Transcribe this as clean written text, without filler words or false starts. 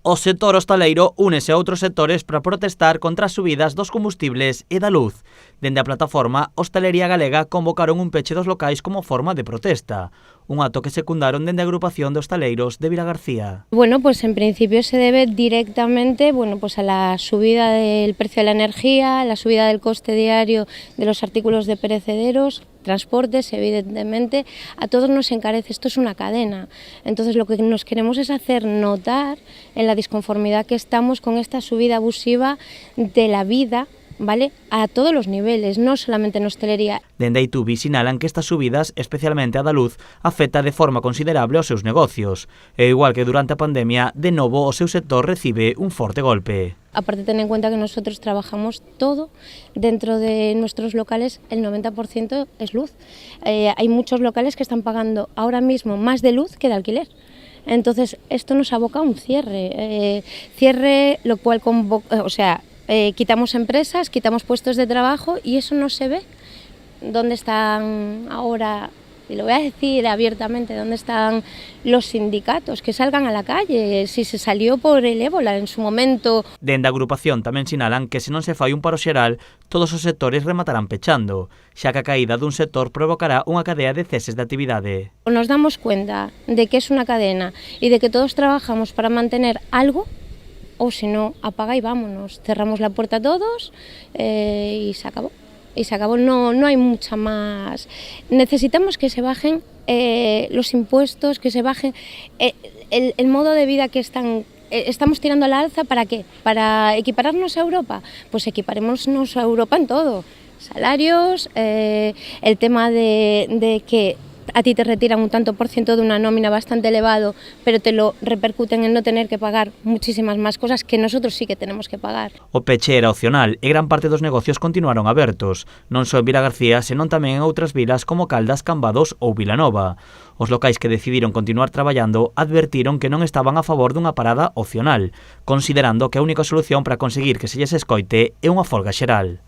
O sector hostaleiro únese a outros sectores para protestar contra as subidas dos combustibles e da luz. Dende a plataforma Hostalería Galega convocaron un peche dos locais como forma de protesta. Un acto que secundaron dende a agrupación de hostaleiros de Vilagarcía. Bueno, pues en principio se debe directamente a la subida del precio de la energía, la subida del coste diario de los artículos de perecederos, transportes, evidentemente, a todos nos encarece, esto es una cadena. Entonces lo que nos queremos es hacer notar en la disconformidad que estamos con esta subida abusiva de la vida, ¿vale? A todos los niveles, no solamente en hostelería. Dende Aitubi sinalan que estas subidas, especialmente a da luz, afecta de forma considerable aos seus negocios. E igual que durante a pandemia, de novo o seu sector recibe un forte golpe. Aparte, ten en cuenta que nosotros trabajamos todo dentro de nuestros locales, el 90% es luz. Hay muchos locales que están pagando ahora mismo más de luz que de alquiler. Entonces, esto nos aboca a un cierre. Lo cual quitamos empresas, quitamos puestos de trabajo y eso no se ve. ¿Dónde están ahora? Y lo voy a decir abiertamente, ¿dónde están los sindicatos? Que salgan a la calle, si se salió por el ébola en su momento. Dende a agrupación tamén sinalan que se non se fai un paro xeral, todos os sectores rematarán pechando, xa que a caída dun sector provocará unha cadea de ceses de actividade. Nos damos cuenta de que es una cadena y de que todos trabajamos para mantener algo, o si no, apaga y vámonos. Cerramos la puerta a todos y se acabó. No hay mucha más. Necesitamos que se bajen los impuestos, que se bajen el modo de vida que estamos tirando a la alza. ¿Para qué? ¿Para equipararnos a Europa? Pues equiparémonos a Europa en todo. Salarios, el tema de que a ti te retiran un tanto por ciento de una nómina bastante elevado, pero te lo repercuten en no tener que pagar muchísimas más cosas que nosotros sí que tenemos que pagar. O peche era opcional e gran parte dos negocios continuaron abertos, non só en Vilagarcía, senón tamén en outras vilas como Caldas, Cambados ou Vilanova. Os locais que decidiron continuar traballando advertiron que non estaban a favor dunha parada opcional, considerando que a única solución para conseguir que se lles escoite é unha folga xeral.